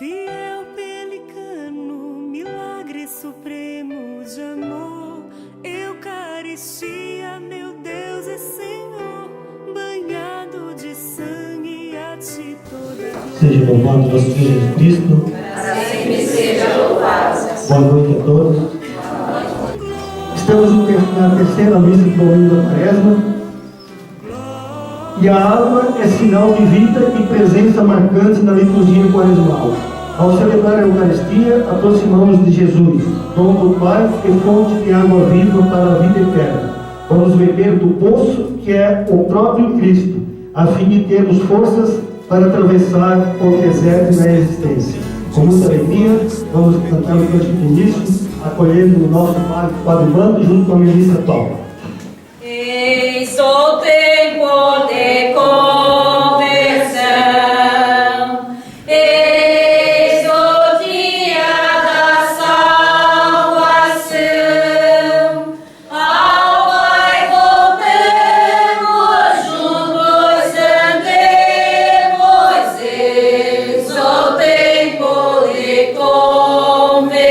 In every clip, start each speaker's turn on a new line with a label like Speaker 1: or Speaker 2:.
Speaker 1: Fiel pelicano, milagre supremo de amor, Eucaristia, meu Deus e Senhor, banhado de sangue, a ti toda glória.
Speaker 2: Seja louvado nosso Senhor Jesus Cristo.
Speaker 3: Para sempre seja louvado.
Speaker 2: Boa noite a todos. Estamos na terceira missa do domingo da Quaresma. E a água é sinal de vida e presença marcante na liturgia quaresmal. Ao celebrar a Eucaristia, aproximamos de Jesus, dom do Pai e fonte de água viva para a vida eterna. Vamos beber do poço que é o próprio Cristo, a fim de termos forças para atravessar o deserto da existência. Com muita alegria, vamos cantar o canto de início, acolhendo o nosso Padre Mando junto com a ministra Topa.
Speaker 3: Eis o tempo de conversão, eis o dia da salvação. Ao Pai voltemos, juntos andemos, eis o tempo de conversão.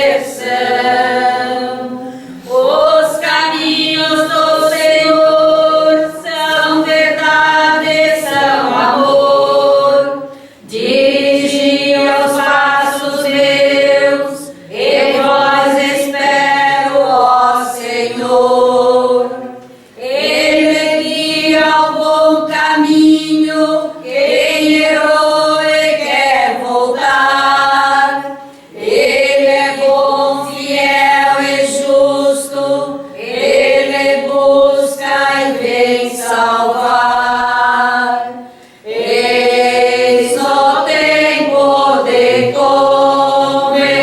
Speaker 3: Os caminhos do Senhor são verdade, são amor. Dirigi os passos meus, e vós espero, ó Senhor. Ele me guia ao bom caminho, quem errou e quer voltar. Ele é bom, fiel e justo, Ele busca e vem salvar. Eis o tempo de conversão,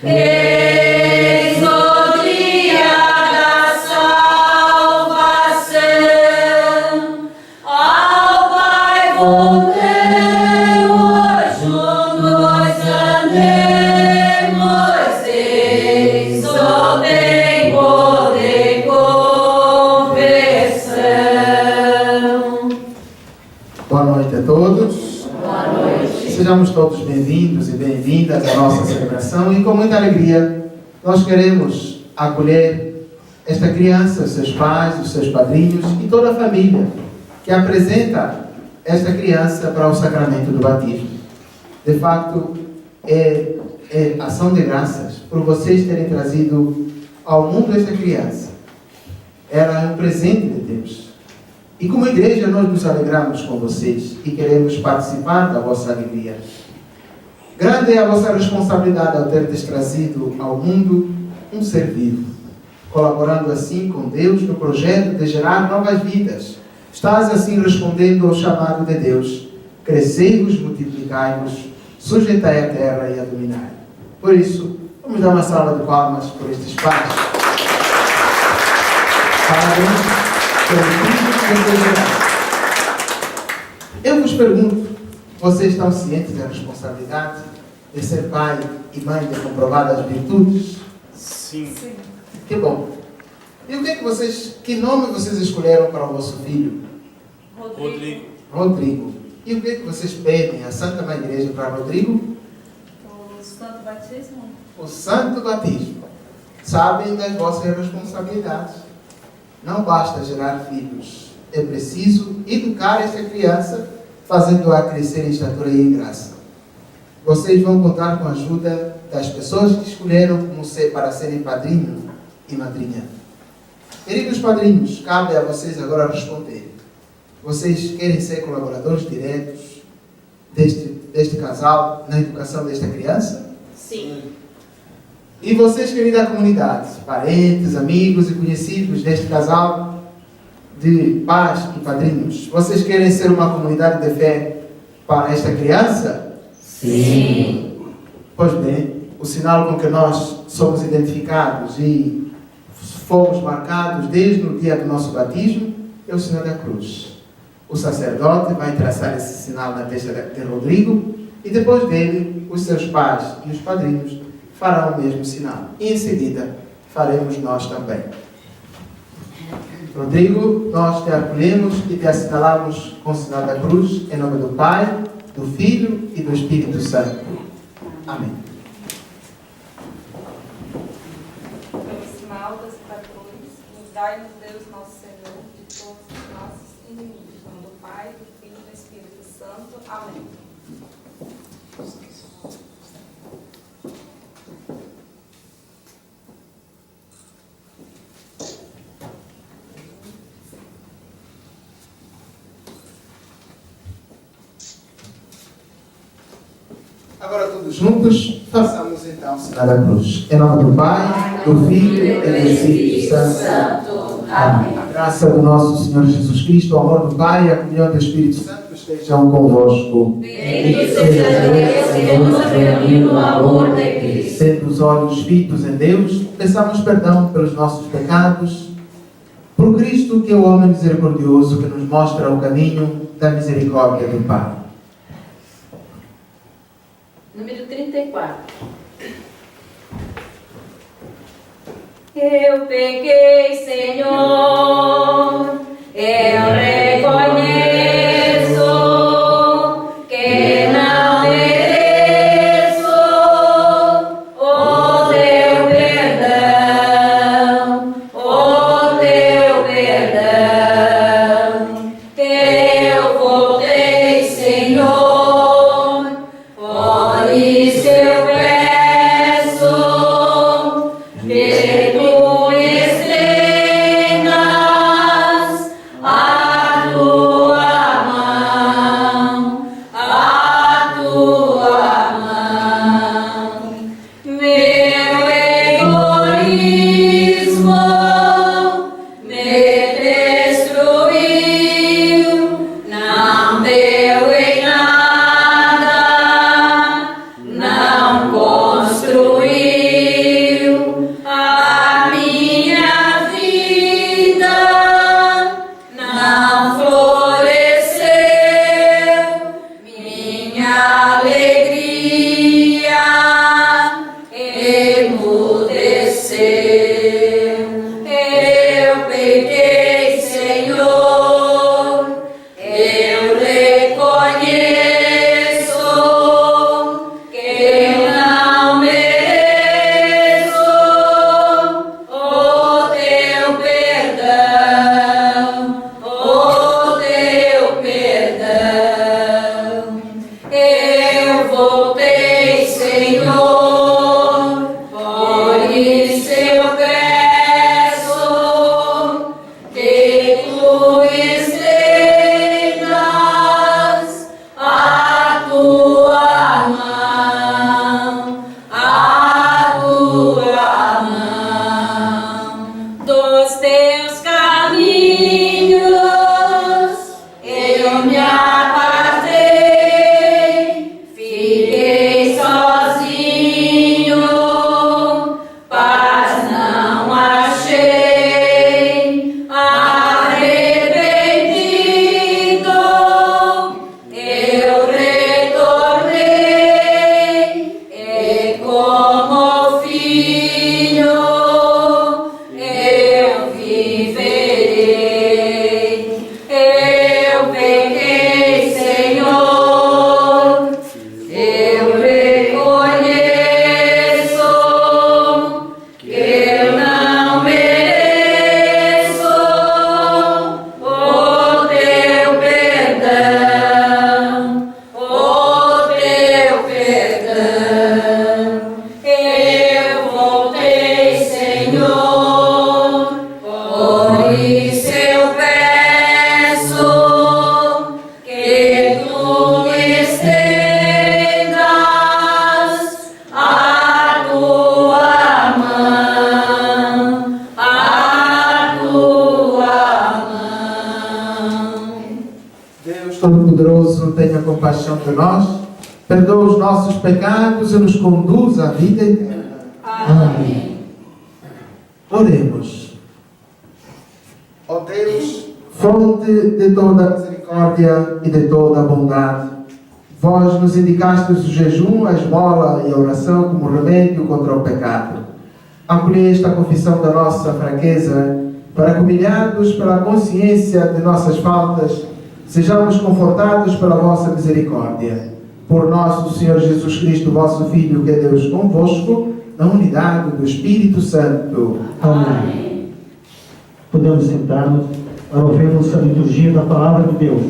Speaker 3: eis o dia da salvação. Ao Pai voltemos, juntos andemos, eis o tempo de conversão.
Speaker 4: Boa noite a todos.
Speaker 3: Boa noite.
Speaker 4: Sejamos todos bem-vindos e bem-vindas à nossa celebração e com muita alegria nós queremos acolher esta criança, os seus pais, os seus padrinhos e toda a família que apresenta esta criança para o sacramento do batismo. De facto, é ação de graças por vocês terem trazido ao mundo esta criança. Ela é um presente de Deus. E como igreja nós nos alegramos com vocês e queremos participar da vossa alegria. Grande é a vossa responsabilidade ao terdes trazido ao mundo um ser vivo, colaborando assim com Deus no projeto de gerar novas vidas. Estás assim respondendo ao chamado de Deus: crescei-vos, multiplicai-vos, sujeitai a terra e a dominai. Por isso, vamos dar uma salva de palmas por estes pais. Parabéns pelo filho que Deus gerou. Eu vos pergunto, vocês estão cientes da responsabilidade de ser pai e mãe de comprovadas virtudes?
Speaker 5: Sim.
Speaker 4: Que bom. E o que nome vocês escolheram para o vosso filho?
Speaker 5: Rodrigo.
Speaker 4: Rodrigo. E o que vocês pedem à Santa Mãe Igreja para Rodrigo?
Speaker 3: O Santo Batismo.
Speaker 4: O Santo Batismo. Sabem das vossas responsabilidades. Não basta gerar filhos. É preciso educar esta criança, fazendo-a crescer em estatura e em graça. Vocês vão contar com a ajuda das pessoas que escolheram para serem padrinho e madrinha. Queridos padrinhos, cabe a vocês agora responder. Vocês querem ser colaboradores diretos deste casal na educação desta criança?
Speaker 3: Sim.
Speaker 4: E vocês, querida comunidade, parentes, amigos e conhecidos deste casal de pais e padrinhos, vocês querem ser uma comunidade de fé para esta criança?
Speaker 3: Sim.
Speaker 4: Pois bem, o sinal com que nós somos identificados e fomos marcados desde o dia do nosso batismo é o sinal da cruz. O sacerdote vai traçar esse sinal na testa de Rodrigo e depois dele, os seus pais e os padrinhos farão o mesmo sinal. E em seguida, faremos nós também. Rodrigo, nós te acolhemos e te assinalamos com o sinal da cruz, em nome do Pai, do Filho e do Espírito Santo. Amém.
Speaker 3: Pelo sinal das patrões, nos dai-nos Deus nosso Senhor de todos os nossos inimigos. Em nome do Pai, do Filho e do Espírito Santo. Amém.
Speaker 4: Agora todos juntos, façamos então o sinal da cruz. Em nome do Pai, do Filho e do Espírito Santo. Amém. A graça do nosso Senhor Jesus Cristo, o amor do Pai e a comunhão do Espírito Santo estejam convosco.
Speaker 3: Bendito seja Deus que nos reuniu no amor de Cristo.
Speaker 4: Tendo os olhos fitos em Deus, peçamos perdão pelos nossos pecados. Por Cristo, que é o homem misericordioso que nos mostra o caminho da misericórdia do Pai.
Speaker 3: Número 34. Eu pequei, Senhor, eu reconheço que não mereço o teu perdão, o teu perdão. Eu voltei, Senhor, por isso eu peço que tu estendas a tua mão, a tua mão. Meu egoísmo me destruiu, não deu em nada, não construiu a minha vida, não floresceu minha alegria, emudeceu. Eu pequei, Senhor, eu reconheço que eu não mereço o teu perdão, o teu perdão. Eu voltei, Senhor, por isso eu peço que tu estendas a tua mão, a tua mão. Dos teus caminhos eu me apartei, fiquei sozinho, paz não achei, arrependido eu retornei, e como filho eu viverei. Eu pequei, Senhor, eu reconheço que eu não mereço o teu perdão, o teu perdão. Eu voltei, Senhor, por isso eu peço que tu estendas a tua mão, a tua mão.
Speaker 4: Deus Todo-Poderoso, tenha compaixão de nós, perdoa os nossos pecados e nos conduz à vida eterna.
Speaker 3: Amém.
Speaker 4: Oremos. Ó Deus, fonte de toda a misericórdia e de toda a bondade, vós nos indicastes o jejum, a esmola e a oração como remédio contra o pecado. Acolhei esta confissão da nossa fraqueza para que, humilhados pela consciência de nossas faltas, Sejamos confortados pela vossa misericórdia. Por nosso Senhor Jesus Cristo, vosso Filho, que é Deus convosco, na unidade do Espírito Santo.
Speaker 2: Amém. Podemos sentar-nos para ouvirmos a liturgia da Palavra de Deus.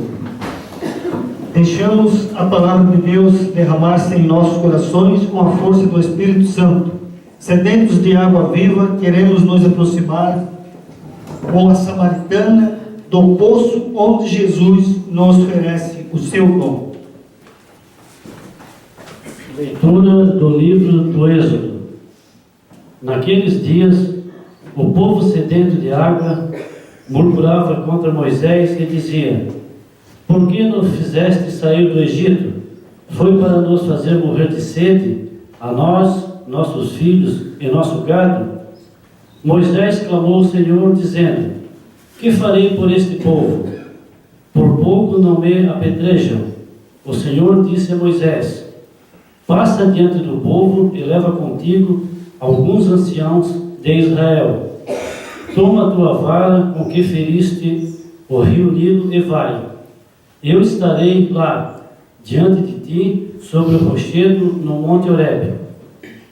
Speaker 2: Deixamos a Palavra de Deus derramar-se em nossos corações com a força do Espírito Santo. Sedentos de água viva, queremos nos aproximar com a samaritana do poço onde Jesus nos oferece o seu dom.
Speaker 6: Leitura do livro do Êxodo. Naqueles dias, o povo sedento de água murmurava contra Moisés e dizia: por que nos fizeste sair do Egito? Foi para nos fazer morrer de sede, a nós, nossos filhos e nosso gado? Moisés clamou ao Senhor, dizendo: que farei por este povo? Por pouco não me apedrejam. O Senhor disse a Moisés: passa diante do povo e leva contigo alguns anciãos de Israel. Toma a tua vara com que feriste o rio Nilo e vai. Eu estarei lá, diante de ti, sobre o rochedo no monte Horebe.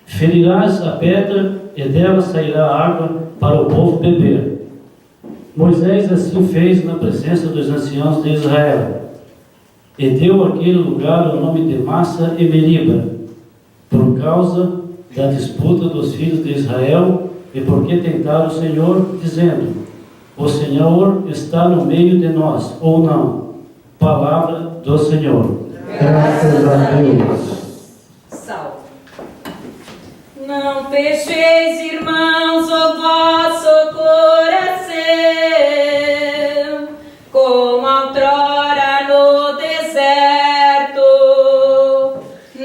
Speaker 6: Ferirás a pedra e dela sairá água para o povo beber. Moisés assim fez na presença dos anciãos de Israel. E deu àquele lugar o nome de Massa e Meriba, por causa da disputa dos filhos de Israel e porque tentaram o Senhor, dizendo: o Senhor está no meio de nós, ou não. Palavra do Senhor.
Speaker 2: Graças a Deus.
Speaker 3: Salve. Não fecheis, irmãos, o vosso coração, como outrora no deserto.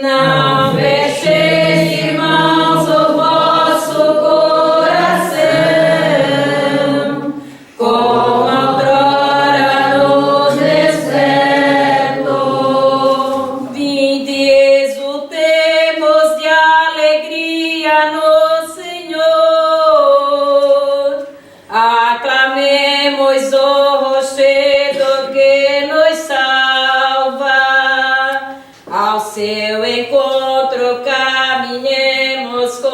Speaker 3: Não fecheis, irmãos, o vosso coração, como outrora no deserto. Vinde, exultemos de alegria no Senhor. Aclamemos o rochedo que nos salva. Ao seu encontro caminhemos com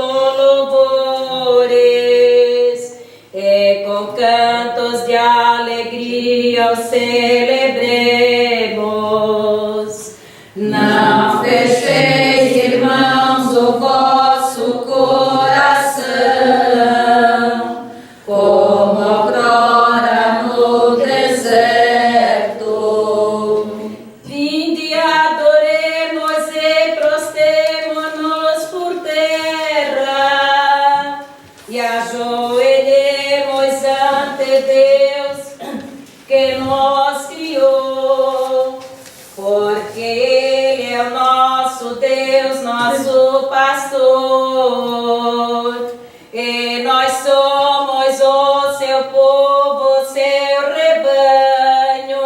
Speaker 3: louvores e com cantos de alegria o celebremos. Não fecheis, irmãos, o vosso coração, como outrora no deserto. Vinde, adoremos e prostemo-nos por terra e ajoelhemos ante Deus que nos criou, porque Ele é o nosso Deus, nosso pastor, e nós somos o seu povo, seu rebanho,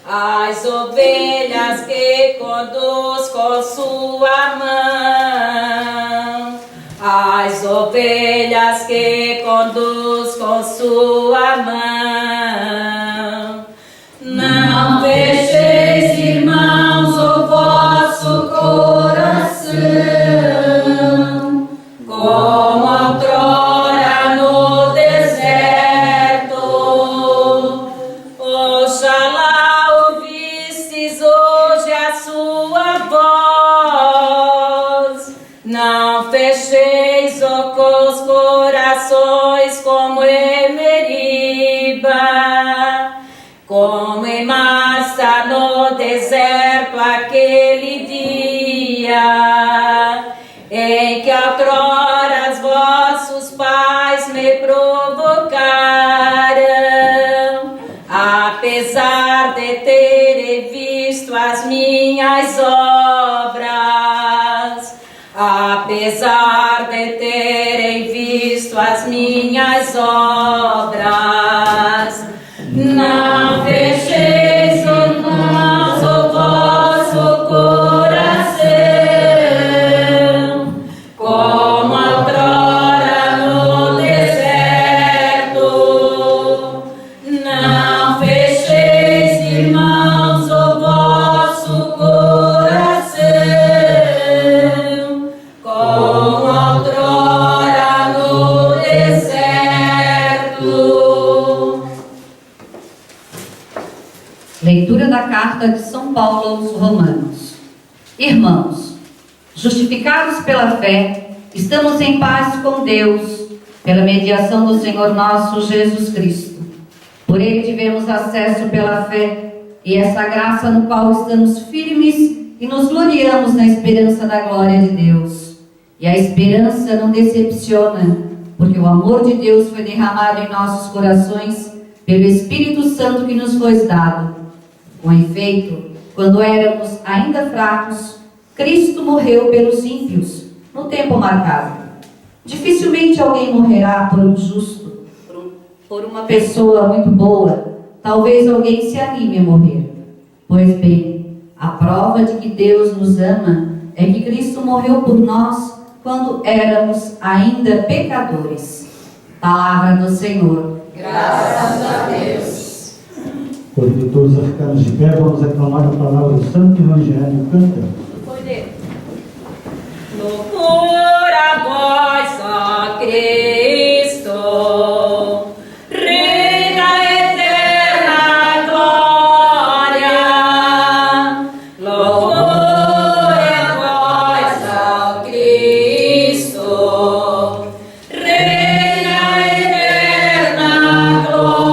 Speaker 3: as ovelhas que conduz com sua mão, as ovelhas que conduz com sua mão. Não fecheis, irmãos, o vosso coração, como outrora no deserto. Oxalá ouvistes hoje a sua voz. Não fecheis os corações como em Meriba, como em Massa no deserto aquele dia, em que outrora os vossos pais me provocaram, apesar de terem visto as minhas obras, apesar de terem visto as minhas obras. Não fecheis, irmãos, o vosso coração, como outrora no deserto. Não fecheis,
Speaker 7: Leitura da carta de São Paulo aos Romanos. Irmãos, justificados pela fé, estamos em paz com Deus, pela mediação do Senhor nosso Jesus Cristo. Por ele tivemos acesso pela fé, e essa graça no qual estamos firmes e nos gloriamos na esperança da glória de Deus. E a esperança não decepciona, porque o amor de Deus foi derramado em nossos corações pelo Espírito Santo que nos foi dado. Com efeito, quando éramos ainda fracos, Cristo morreu pelos ímpios, no tempo marcado. Dificilmente alguém morrerá por um justo, por uma pessoa muito boa. Talvez alguém se anime a morrer. Pois bem, a prova de que Deus nos ama é que Cristo morreu por nós quando éramos ainda pecadores. Palavra do Senhor.
Speaker 3: Graças a Deus.
Speaker 2: Convido todos a ficarmos de pé, vamos aclamar a palavra do Santo Evangelho cantando.
Speaker 3: Foi dele. Louvor a vós, ó Cristo, Rei da eterna glória. Louvor a vós, ó Cristo, Rei da eterna glória.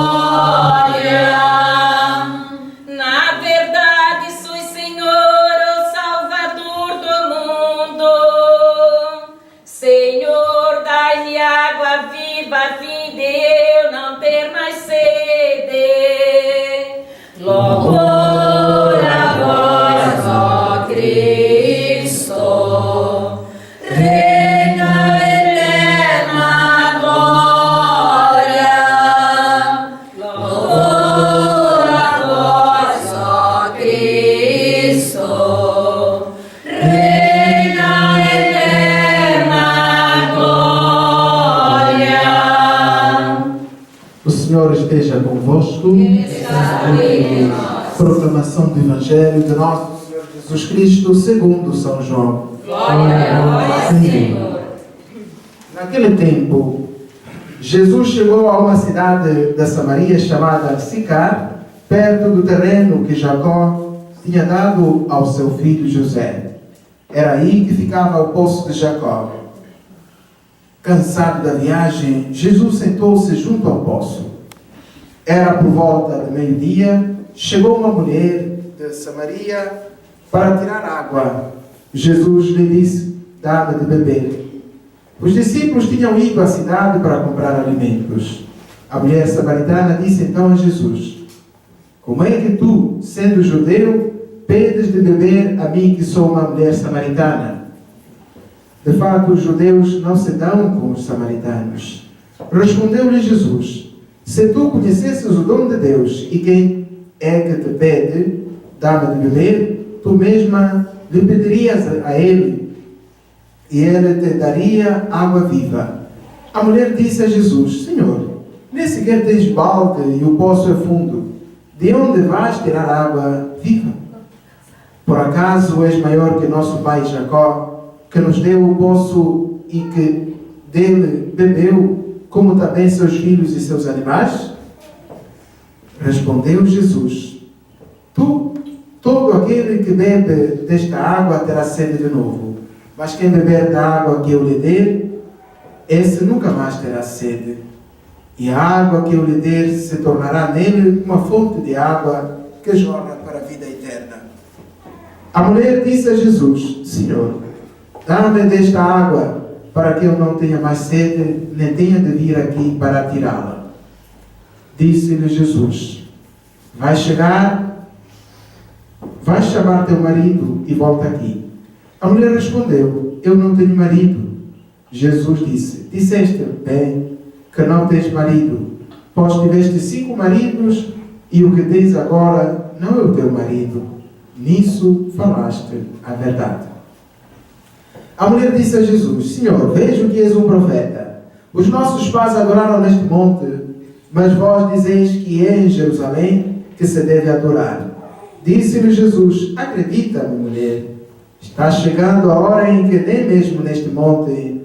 Speaker 3: Na verdade, sois Senhor, o Salvador do mundo. Senhor, dai-me água viva, a fim de eu não ter mais sede. Louvor a vós, ó Cristo, Rei da eterna glória. Louvor a vós, ó Cristo, Rei da eterna glória.
Speaker 4: O Senhor esteja convosco. Proclamação do Evangelho de nosso Senhor Jesus Cristo segundo São João.
Speaker 3: Glória a vós, Senhor.
Speaker 4: Naquele tempo, Jesus chegou a uma cidade da Samaria chamada Sicar, perto do terreno que Jacó tinha dado ao seu filho José. Era aí que ficava o poço de Jacó. Cansado da viagem, Jesus sentou-se junto ao poço. Era por volta de meio-dia, chegou uma mulher de Samaria para tirar água. Jesus lhe disse: dá-me de beber. Os discípulos tinham ido à cidade para comprar alimentos. A mulher samaritana disse então a Jesus: como é que tu, sendo judeu, pedes de beber a mim que sou uma mulher samaritana? De fato, os judeus não se dão com os samaritanos. Respondeu-lhe Jesus: se tu conhecesses o dom de Deus e quem é que te pede, dá-me de beber, tu mesma lhe pedirias a ele e ele te daria água viva. A mulher disse a Jesus: Senhor, nem sequer tens balde e o poço é fundo. De onde vais tirar água viva? Por acaso és maior que nosso pai Jacó, que nos deu o poço e que dele bebeu, como também seus filhos e seus animais? Respondeu Jesus: todo aquele que bebe desta água terá sede de novo, mas quem beber da água que eu lhe der, esse nunca mais terá sede. E a água que eu lhe der se tornará nele uma fonte de água que jorra para a vida eterna. A mulher disse a Jesus: Senhor, dá-me desta água, para que eu não tenha mais sede, nem tenha de vir aqui para tirá-la. Disse-lhe Jesus: vais chamar teu marido e volta aqui. A mulher respondeu: eu não tenho marido. Jesus disse: disseste bem que não tens marido, pois tiveste 5 maridos e o que tens agora não é o teu marido. Nisso falaste a verdade. A mulher disse a Jesus: Senhor, vejo que és um profeta. Os nossos pais adoraram neste monte, mas vós dizeis que é em Jerusalém que se deve adorar. Disse-lhe Jesus: acredita-me, mulher, está chegando a hora em que nem mesmo neste monte,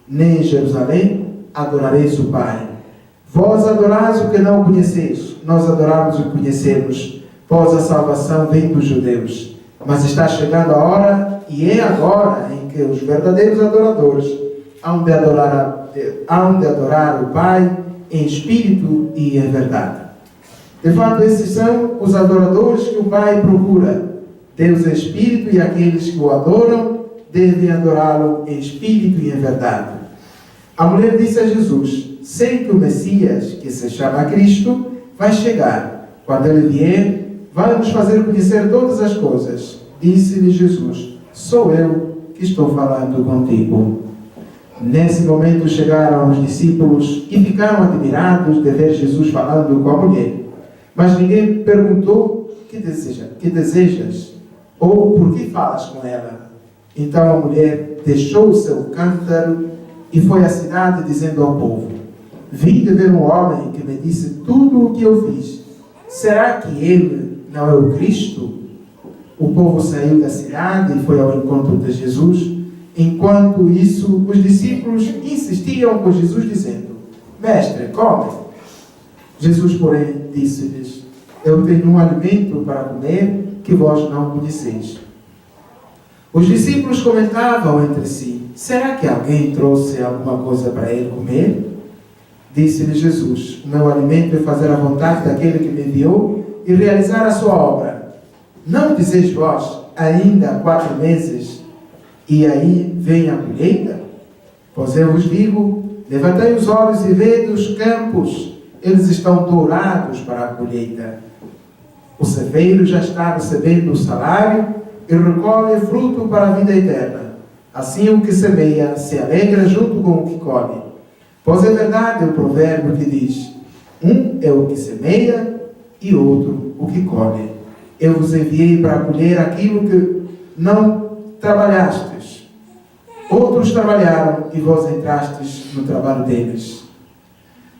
Speaker 4: nem em Jerusalém, adorareis o Pai. Vós adorais o que não conheceis, nós adoramos o que conhecemos, pois a salvação vem dos judeus. Mas está chegando a hora, e é agora, em que os verdadeiros adoradores hão de adorar o Pai em espírito e em verdade. De fato, esses são os adoradores que o Pai procura. Deus é espírito, e aqueles que o adoram devem adorá-lo em espírito e em verdade. A mulher disse a Jesus: sei que o Messias, que se chama Cristo, vai chegar. Quando ele vier, vai nos fazer conhecer todas as coisas. Disse-lhe Jesus: sou eu que estou falando contigo. Nesse momento chegaram os discípulos e ficaram admirados de ver Jesus falando com a mulher. Mas ninguém perguntou: que desejas? Ou por que falas com ela? Então a mulher deixou o seu cântaro e foi à cidade dizendo ao povo: vim de ver um homem que me disse tudo o que eu fiz. Será que ele não é o Cristo? O povo saiu da cidade e foi ao encontro de Jesus. Enquanto isso, os discípulos insistiam com Jesus, dizendo: mestre, come. Jesus, porém, disse-lhes: eu tenho um alimento para comer que vós não conheceis. Os discípulos comentavam entre si: será que alguém trouxe alguma coisa para ele comer? Disse-lhe Jesus: o meu alimento é fazer a vontade daquele que me enviou e realizar a sua obra. Não dizeis vós: ainda 4 meses, e aí vem a colheita? Pois eu vos digo: levantei os olhos e vede os campos, eles estão dourados para a colheita. O ceifeiro já está recebendo o salário e recolhe fruto para a vida eterna. Assim o que semeia se alegra junto com o que colhe. Pois é verdade o provérbio que diz: um é o que semeia e outro o que colhe. Eu vos enviei para colher aquilo que não trabalhastes. Outros trabalharam e vós entrastes no trabalho deles.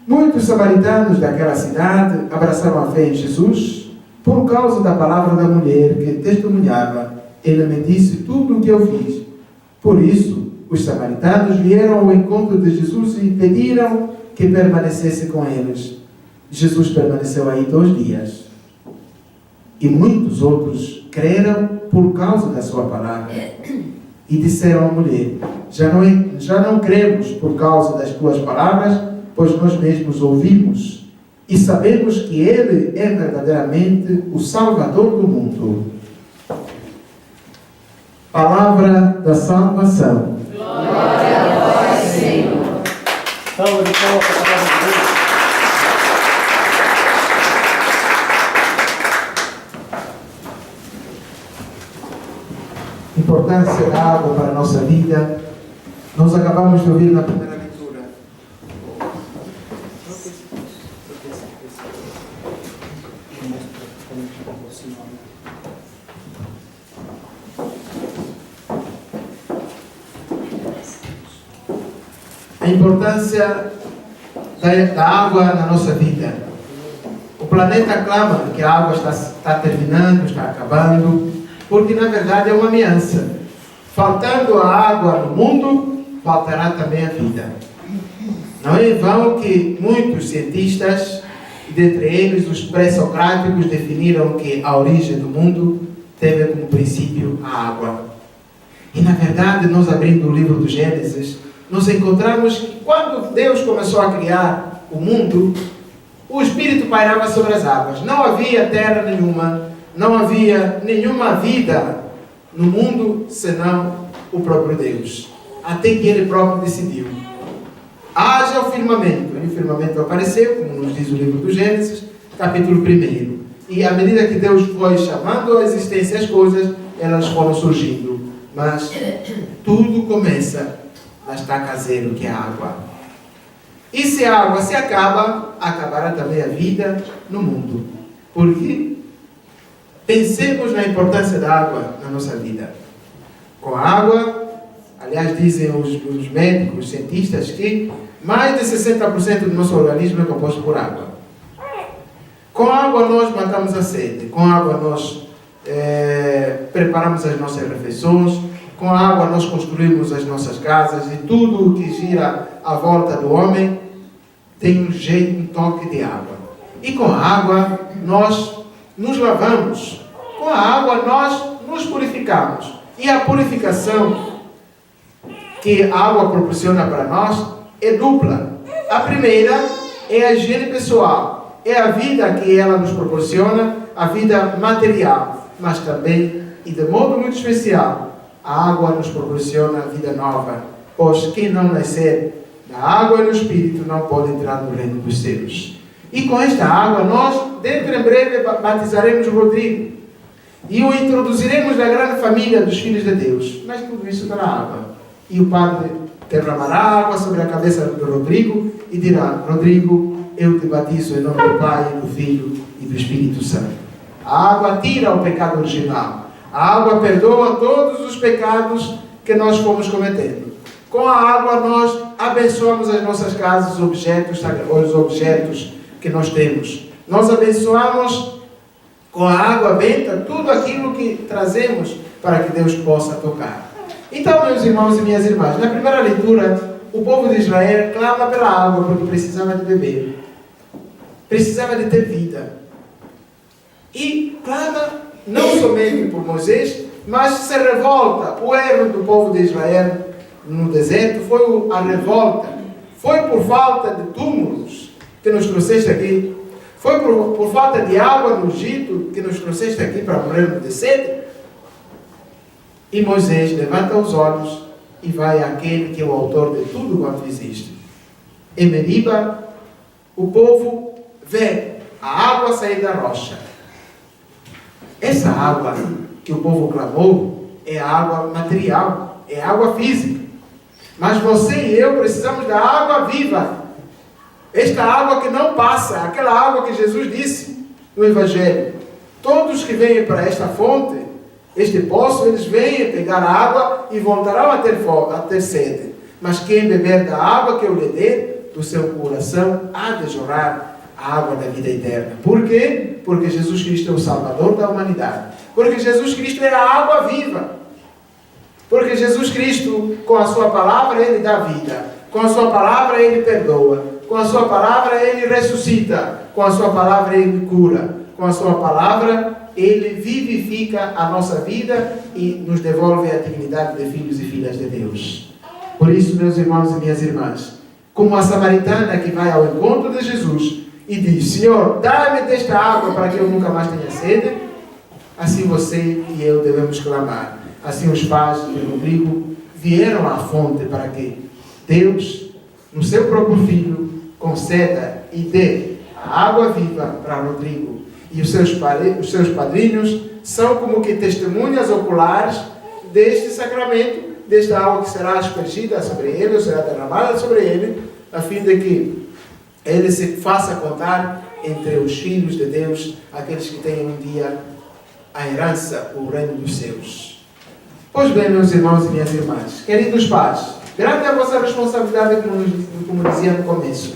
Speaker 4: Muitos samaritanos daquela cidade abraçaram a fé em Jesus por causa da palavra da mulher que testemunhava: ele me disse tudo o que eu fiz. Por isso, os samaritanos vieram ao encontro de Jesus e pediram que permanecesse com eles. Jesus permaneceu aí 2 dias. E muitos outros creram por causa da sua palavra. E disseram à mulher: já não cremos por causa das tuas palavras, pois nós mesmos ouvimos e sabemos que Ele é verdadeiramente o Salvador do mundo. Palavra da salvação.
Speaker 3: Glória a vós, Senhor.
Speaker 2: Salve de palmas para a palavra de Deus.
Speaker 4: Importância da água para a nossa vida. Nós acabamos de ouvir na primeira leitura. A importância da água na nossa vida. O planeta clama que a água está terminando, está acabando, porque na verdade é uma ameaça. Faltando a água no mundo, faltará também a vida. Não é em vão que muitos cientistas, dentre eles os pré-socráticos, definiram que a origem do mundo teve como princípio a água. E na verdade, nós abrindo o livro do Gênesis, nós encontramos que quando Deus começou a criar o mundo, o Espírito pairava sobre as águas. Não havia terra nenhuma, não havia nenhuma vida no mundo senão o próprio Deus. Até que Ele próprio decidiu: haja o firmamento. E o firmamento apareceu, como nos diz o livro do Gênesis, capítulo 1. E à medida que Deus foi chamando à existência as coisas, elas foram surgindo. Mas tudo começa na estaca zero, que é a água. E se a água se acaba, acabará também a vida no mundo. Porque pensemos na importância da água na nossa vida. Com a água, aliás, dizem os médicos, os cientistas, que mais de 60% do nosso organismo é composto por água. Com a água nós matamos a sede. Com a água nós preparamos as nossas refeições. Com a água nós construímos as nossas casas. E tudo o que gira à volta do homem tem um jeito, um toque de água. E com a água nós nos lavamos. Com a água nós nos purificamos. E a purificação que a água proporciona para nós é dupla. A primeira é a higiene pessoal. É a vida que ela nos proporciona, a vida material. Mas também, e de modo muito especial, a água nos proporciona a vida nova. Pois quem não nascer da água e do Espírito não pode entrar no reino dos céus. E com esta água nós, dentro em breve, batizaremos o Rodrigo. E o introduziremos na grande família dos filhos de Deus. Mas tudo isso pela água. E o Padre derramará água sobre a cabeça do Rodrigo e dirá: Rodrigo, eu te batizo em nome do Pai, do Filho e do Espírito Santo. A água tira o pecado original. A água perdoa todos os pecados que nós fomos cometendo. Com a água nós abençoamos as nossas casas, os objetos que nós temos. Nós abençoamos com a água benta tudo aquilo que trazemos para que Deus possa tocar. Então, meus irmãos e minhas irmãs, na primeira leitura, o povo de Israel clama pela água porque precisava de beber. Precisava de ter vida. E clama não somente por Moisés, mas se revolta. O erro do povo de Israel no deserto foi a revolta. Foi por falta de túmulos que nos trouxeste aqui. Foi por falta de água no Egito que nos trouxeste aqui para morrermos de sede. E Moisés levanta os olhos e vai àquele que é o autor de tudo quanto existe. Em Meriba, o povo vê a água sair da rocha. Essa água que o povo clamou é água material, é água física. Mas você e eu precisamos da água viva. Esta água que não passa, aquela água que Jesus disse no Evangelho. Todos que vêm para esta fonte, este poço, eles vêm pegar a água e voltarão a ter sede. Mas quem beber da água que eu lhe der, do seu coração há de jorrar a água da vida eterna. Por quê? Porque Jesus Cristo é o Salvador da humanidade. Porque Jesus Cristo é a água viva. Porque Jesus Cristo, com a sua palavra, Ele dá vida. Com a sua palavra, Ele perdoa. Com a sua palavra, Ele ressuscita. Com a sua palavra, Ele cura. Com a sua palavra, Ele vivifica a nossa vida e nos devolve a dignidade de filhos e filhas de Deus. Por isso, meus irmãos e minhas irmãs, como a samaritana que vai ao encontro de Jesus e diz: Senhor, dá-me desta água para que eu nunca mais tenha sede, assim você e eu devemos clamar. Assim os pais de Rodrigo vieram à fonte para que Deus, no seu próprio Filho, conceda e dê a água viva para Rodrigo. E os seus padrinhos são como que testemunhas oculares deste sacramento, desta água que será aspergida sobre ele, ou será derramada sobre ele, a fim de que ele se faça contar entre os filhos de Deus, aqueles que tenham um dia a herança, o reino dos céus. Pois bem, meus irmãos e minhas irmãs, queridos pais, grande é a vossa responsabilidade, como dizia no começo,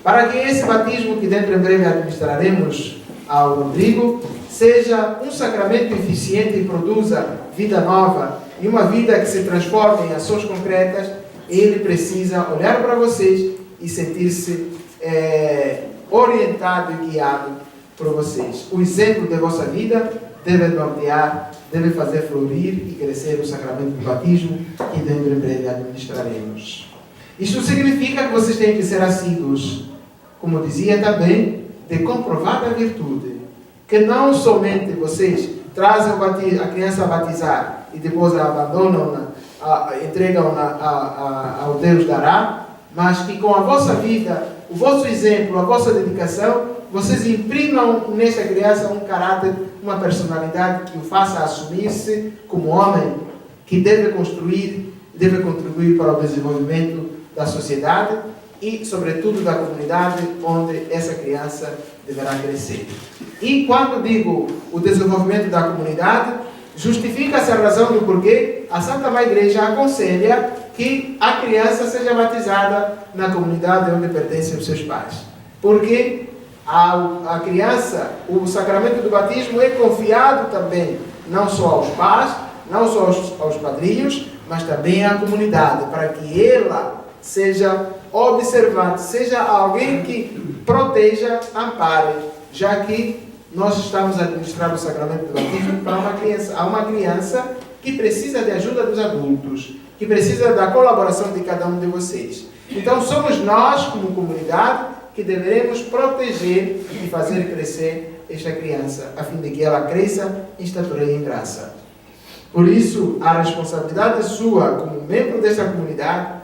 Speaker 4: para que esse batismo que dentro em breve administraremos ao Rodrigo seja um sacramento eficiente e produza vida nova e uma vida que se transforme em ações concretas. Ele precisa olhar para vocês e sentir-se orientado e guiado por vocês. O exemplo de vossa vida deve nortear, deve fazer florir e crescer o sacramento do batismo que dentro em breve administraremos. Isto significa que vocês têm que ser assíduos, como dizia também, de comprovada virtude, que não somente vocês trazem a criança a batizar e depois a abandonam, entregam ao Deus dará, mas que com a vossa vida, o vosso exemplo, a vossa dedicação, vocês imprimam nesta criança um caráter, uma personalidade que o faça assumir-se como homem que deve construir, deve contribuir para o desenvolvimento da sociedade e, sobretudo, da comunidade onde essa criança deverá crescer. E quando digo o desenvolvimento da comunidade, justifica-se a razão do porquê a Santa Mãe Igreja aconselha que a criança seja batizada na comunidade onde pertencem os seus pais. Porque a criança, o sacramento do batismo é confiado também, não só aos pais, não só aos padrinhos, mas também à comunidade, para que ela seja observante, seja alguém que proteja, ampare, já que nós estamos a administrar o sacramento do batismo para uma criança. Há uma criança que precisa de ajuda dos adultos, que precisa da colaboração de cada um de vocês. Então somos nós, como comunidade, que deveremos proteger e fazer crescer esta criança, a fim de que ela cresça em estatura e em graça. Por isso, a responsabilidade sua, como membro desta comunidade,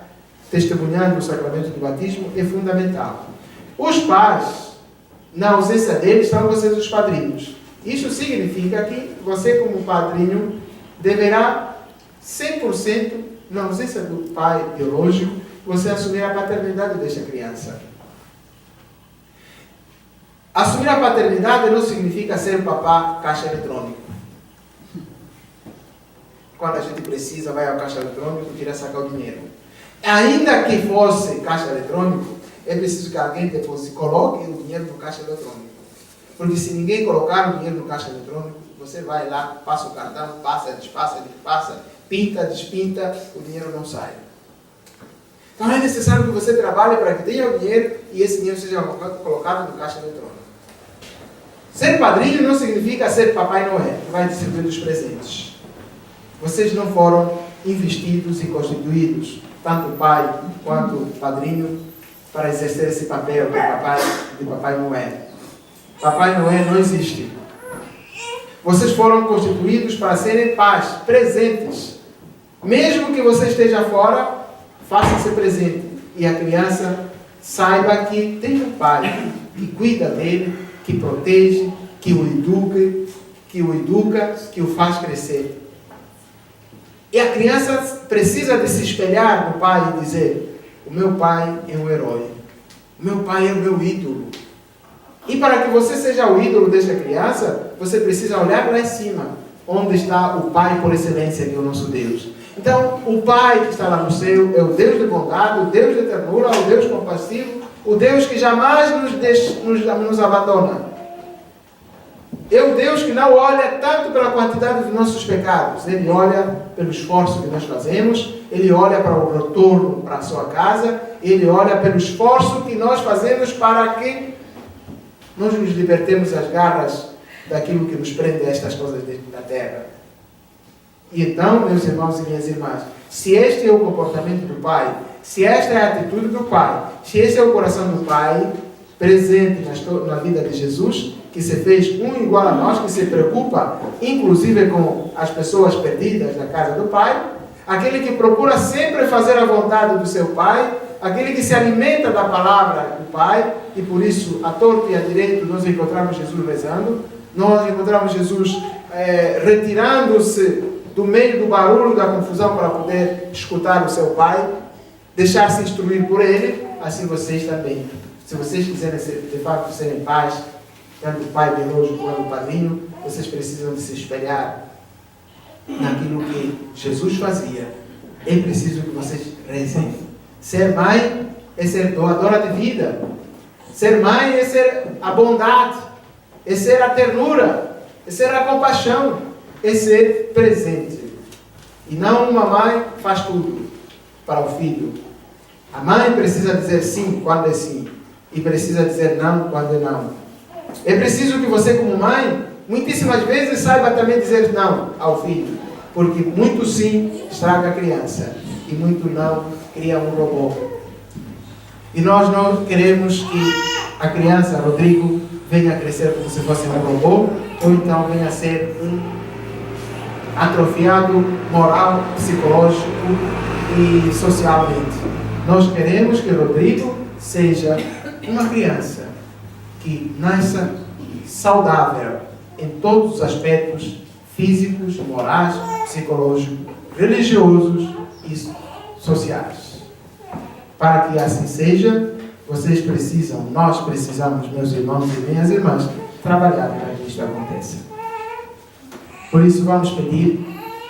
Speaker 4: testemunhando o sacramento do batismo, é fundamental. Os pais, na ausência deles, são vocês os padrinhos. Isso significa que você, como padrinho, deverá 100%, na ausência do pai biológico, você assumir a paternidade desta criança. Assumir a paternidade não significa ser papá caixa eletrônico. Quando a gente precisa, vai ao caixa eletrônico e tira sacar o dinheiro. Ainda que fosse caixa eletrônico, é preciso que alguém depois coloque o dinheiro no caixa eletrônico. Porque se ninguém colocar o dinheiro no caixa eletrônico, você vai lá, passa o cartão, passa, despassa, pinta, despinta, o dinheiro não sai. Então é necessário que você trabalhe para que tenha o dinheiro e esse dinheiro seja colocado no caixa eletrônico. Ser padrinho não significa ser Papai Noé, que vai distribuir os presentes. Vocês não foram investidos e constituídos, tanto pai quanto padrinho, para exercer esse papel de Papai Noé. Papai Noé não existe. Vocês foram constituídos para serem pais, presentes. Mesmo que você esteja fora, faça-se presente. E a criança saiba que tem um pai que cuida dele, que protege, que o educa, que o faz crescer. E a criança precisa de se espelhar no pai e dizer: o meu pai é um herói. O meu pai é o meu ídolo. E para que você seja o ídolo desta criança, você precisa olhar lá em cima, onde está o Pai por excelência, que é o nosso Deus. Então, o Pai que está lá no céu é o Deus de bondade, o Deus de ternura, o Deus compassivo, o Deus que jamais nos abandona. É o Deus que não olha tanto pela quantidade dos nossos pecados, Ele olha pelo esforço que nós fazemos, Ele olha para o retorno para a sua casa, Ele olha pelo esforço que nós fazemos para que nós nos libertemos das garras daquilo que nos prende a estas coisas da terra. E então, meus irmãos e minhas irmãs, se este é o comportamento do Pai, se esta é a atitude do Pai, se esse é o coração do Pai, presente na vida de Jesus, que se fez um igual a nós, que se preocupa, inclusive com as pessoas perdidas da casa do Pai, aquele que procura sempre fazer a vontade do seu Pai, aquele que se alimenta da palavra do Pai, e por isso, à torta e à direita, nós encontramos Jesus rezando, nós encontramos Jesus retirando-se do meio do barulho, da confusão, para poder escutar o seu Pai, deixar-se instruir por Ele. Assim vocês também, se vocês quiserem de fato serem pais, tanto o pai biológico quanto o padrinho, vocês precisam de se espelhar naquilo que Jesus fazia. É preciso que vocês rezem. Ser mãe é ser doadora de vida. Ser mãe é ser a bondade, é ser a ternura, é ser a compaixão, é ser presente. E não uma mãe faz tudo para o filho. A mãe precisa dizer sim quando é sim, e precisa dizer não quando é não. É preciso que você, como mãe, muitíssimas vezes saiba também dizer não ao filho, porque muito sim estraga a criança e muito não cria um robô. E nós não queremos que a criança, Rodrigo, venha crescer como se fosse um robô, ou então venha a ser um atrofiado moral, psicológico e socialmente. Nós queremos que Rodrigo seja uma criança que nasça saudável em todos os aspectos físicos, morais, psicológicos, religiosos e sociais. Para que assim seja, vocês precisam, nós precisamos, meus irmãos e minhas irmãs, trabalhar para que isto aconteça. Por isso vamos pedir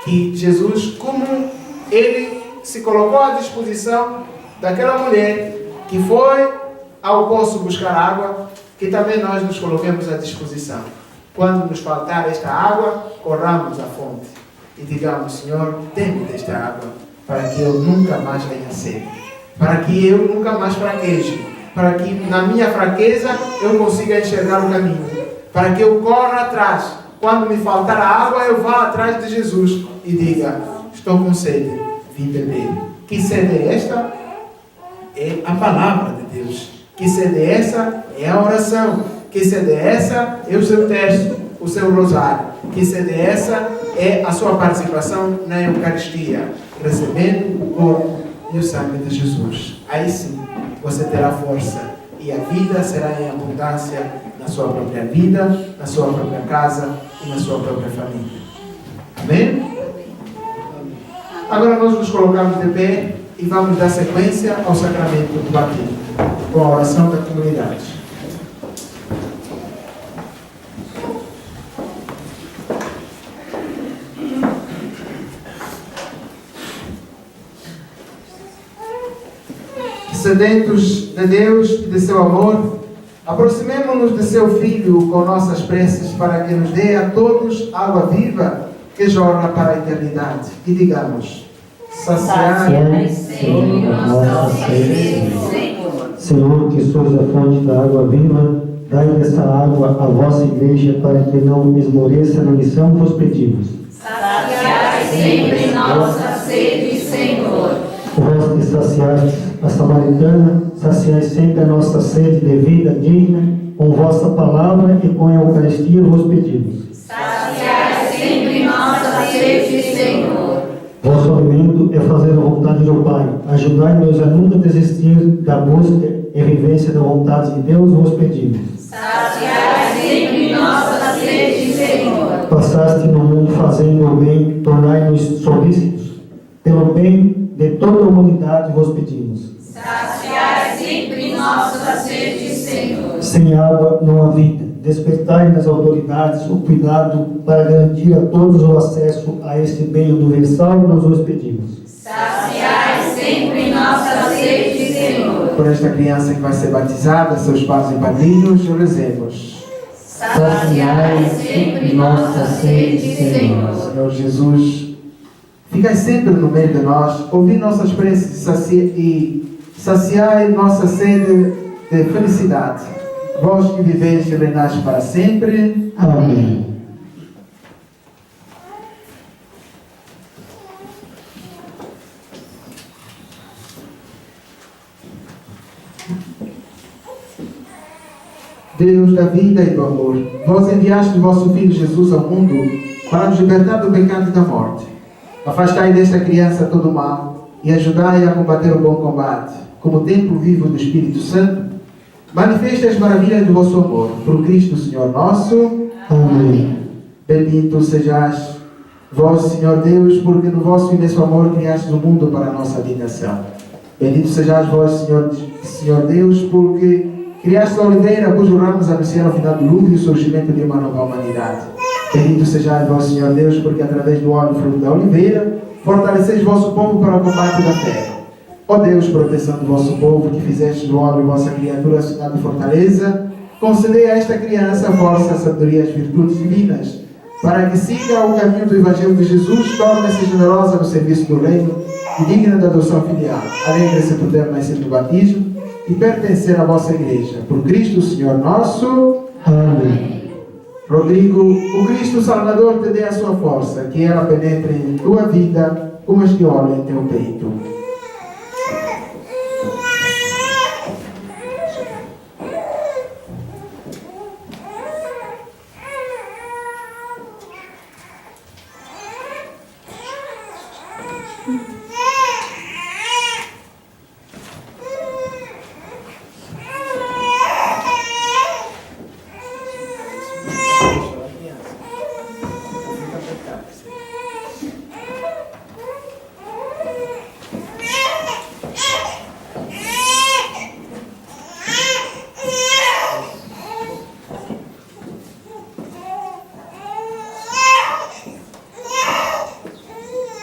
Speaker 4: que Jesus, como Ele se colocou à disposição daquela mulher que foi ao poço buscar água, que também nós nos coloquemos à disposição. Quando nos faltar esta água, corramos à fonte e digamos: Senhor, dê-me desta água, para que eu nunca mais venha sede, para que eu nunca mais fraqueje, para que na minha fraqueza eu consiga enxergar o caminho, para que eu corra atrás. Quando me faltar a água, eu vá atrás de Jesus e diga: estou com sede, vim beber. Que sede é esta? É a palavra de Deus. Que sede é essa? É a oração. Que sede é essa? É o seu terço, o seu rosário. Que sede é essa? É a sua participação na Eucaristia, recebendo o corpo e o sangue de Jesus. Aí sim, você terá força e a vida será em abundância na sua própria vida, na sua própria casa e na sua própria família. Amém? Agora nós nos colocamos de pé e vamos dar sequência ao sacramento do batismo, com a oração da comunidade. Sedentos de Deus e de seu amor, aproximemo-nos de seu Filho com nossas preces para que nos dê a todos água viva que jorra para a eternidade. E digamos: saciai,
Speaker 7: Senhor, nossa sede, Senhor.
Speaker 2: Senhor, que sois a fonte da água viva, dai dessa água à vossa igreja para que não esmoreça na missão que vos pedimos.
Speaker 7: Saciai sempre nossa sede, Senhor.
Speaker 2: Vós que saciastes a samaritana, saciai sempre a nossa sede de vida digna, com vossa palavra e com a Eucaristia vos pedimos.
Speaker 7: Saciai sempre nossa sede, Senhor.
Speaker 2: Vosso alimento é fazer a vontade do Pai. Ajudai-nos a nunca desistir da busca e vivência da vontade de Deus, vos pedimos.
Speaker 7: Saciai sempre nossa sede, Senhor.
Speaker 2: Passaste no mundo fazendo o bem, tornai-nos solícitos. Pelo bem de toda a humanidade vos pedimos.
Speaker 7: Saciai sempre nossa sede, Senhor.
Speaker 2: Sem água não há vida. Despertai nas autoridades o cuidado para garantir a todos o acesso a este bem universal, nós vos pedimos.
Speaker 7: Saciai sempre nossa sede, Senhor.
Speaker 4: Por esta criança que vai ser batizada, seus pais e padrinhos, rezemos.
Speaker 7: Saciai sempre nossa sede, Senhor.
Speaker 4: Senhor Jesus, ficai sempre no meio de nós, ouvi nossas preces e saciai nossa sede de felicidade. Vós que viveis e reinais para sempre.
Speaker 2: Amém.
Speaker 4: Deus da vida e do amor, vós enviaste o vosso Filho Jesus ao mundo para nos libertar do pecado e da morte. Afastai desta criança todo o mal e ajudai a combater o bom combate. Como templo vivo do Espírito Santo, manifeste as maravilhas do vosso amor. Por Cristo, Senhor nosso.
Speaker 2: Amém.
Speaker 4: Bendito sejais vós, Senhor Deus, porque no vosso imenso amor criastes o mundo para a nossa habitação. Bendito sejais vós, Senhor Deus, porque criastes a oliveira, cujo ramos anunciaram o final do mundo e o surgimento de uma nova humanidade. Bendito sejais vós, Senhor Deus, porque através do óleo fruto da oliveira, fortaleceis vosso povo para o combate da fé. Ó Deus, proteção do vosso povo, que fizeste do óleo vossa criatura cidade de fortaleza, concedei a esta criança força, sabedoria e as virtudes divinas, para que siga o caminho do Evangelho de Jesus, torne-se generosa no serviço do reino e digna da adoção filial. Alegre-se por ter nascido no batismo e pertencer à vossa igreja. Por Cristo, Senhor nosso.
Speaker 2: Amém.
Speaker 4: Rodrigo, o Cristo Salvador te dê a sua força, que ela penetre em tua vida como este óleo em teu peito.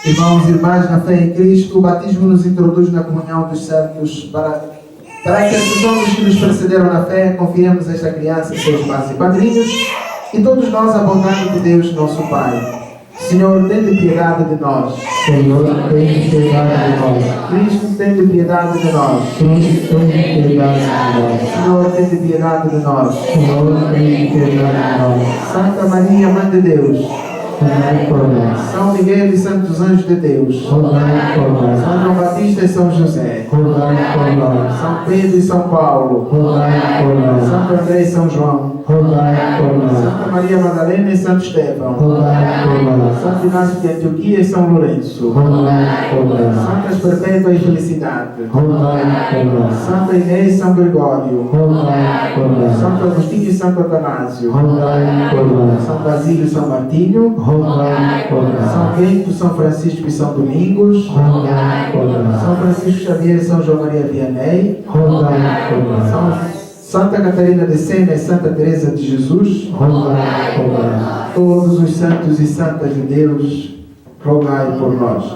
Speaker 4: Irmãos e irmãs, na fé em Cristo, o batismo nos introduz na comunhão dos santos para a intercessão dos que nos precederam na fé. Confiemos esta criança, seus pais e padrinhos, e todos nós a bondade de Deus, nosso Pai. Senhor, tende piedade de nós.
Speaker 2: Senhor, tem piedade de nós.
Speaker 4: Cristo, tende piedade de nós.
Speaker 2: Cristo, tem piedade de nós.
Speaker 4: Senhor, tende piedade de nós.
Speaker 2: Senhor, tem piedade de nós.
Speaker 4: Santa Maria, Mãe de Deus.
Speaker 2: Rogai por nós.
Speaker 4: São Miguel e Santos Anjos de Deus.
Speaker 2: Rogai por nós.
Speaker 4: São João Batista e São José.
Speaker 2: Rogai por nós.
Speaker 4: São Pedro e São Paulo.
Speaker 2: Rogai por nós.
Speaker 4: Santo André e São João.
Speaker 2: Rogai por nós.
Speaker 4: Santa Maria Madalena e Santo Estevão.
Speaker 2: Rogai por nós.
Speaker 4: Santo Inácio de Antioquia e São Lourenço.
Speaker 2: Rogai por nós.
Speaker 4: Santas Perpétua e Felicidade.
Speaker 2: Rogai por nós.
Speaker 4: Santa Inês e São Gregório.
Speaker 2: Rogai por nós.
Speaker 4: Santo Agostinho e Santo Atanásio.
Speaker 2: Rogai por nós.
Speaker 4: São Basílio e São Martinho.
Speaker 2: Rogai por nós.
Speaker 4: São Bento, São Francisco e São Domingos.
Speaker 2: Rogai por nós.
Speaker 4: São Francisco Xavier e São João Maria Vianney.
Speaker 2: Rogai por nós.
Speaker 4: Santa Catarina de Sena e Santa Teresa de Jesus.
Speaker 2: Rogai por nós.
Speaker 4: Todos os santos e santas de Deus, rogai por nós.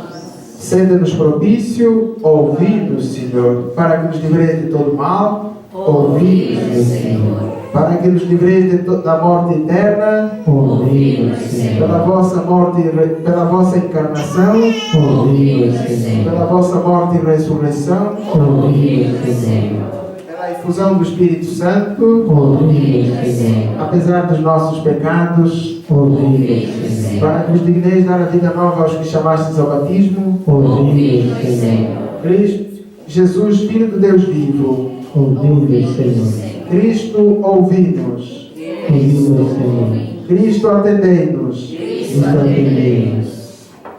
Speaker 4: Sede-nos propício, ouvi-nos, Senhor, para que nos livreis de todo mal. Ouvi-nos, Senhor. Para que nos livreis da morte eterna.
Speaker 2: Ouvi-nos, Senhor.
Speaker 4: Pela vossa morte, pela vossa encarnação.
Speaker 2: Ouvi-nos, Senhor.
Speaker 4: Pela vossa morte e ressurreição.
Speaker 2: Ouvi-nos, Senhor.
Speaker 4: Pela efusão do Espírito Santo.
Speaker 2: Ouvi-nos, Senhor.
Speaker 4: Apesar dos nossos pecados.
Speaker 2: Ouvi-nos, Senhor.
Speaker 4: Para que nos digneis dar a vida nova aos que chamastes ao batismo.
Speaker 2: Ouvi-nos, Senhor.
Speaker 4: Cristo, Jesus, Filho de Deus vivo.
Speaker 2: Ouvi-nos, Senhor.
Speaker 4: Cristo, ouvi-nos.
Speaker 2: Ouvi-nos, Senhor.
Speaker 4: Cristo, atendei-nos.
Speaker 2: Cristo, atendei-nos.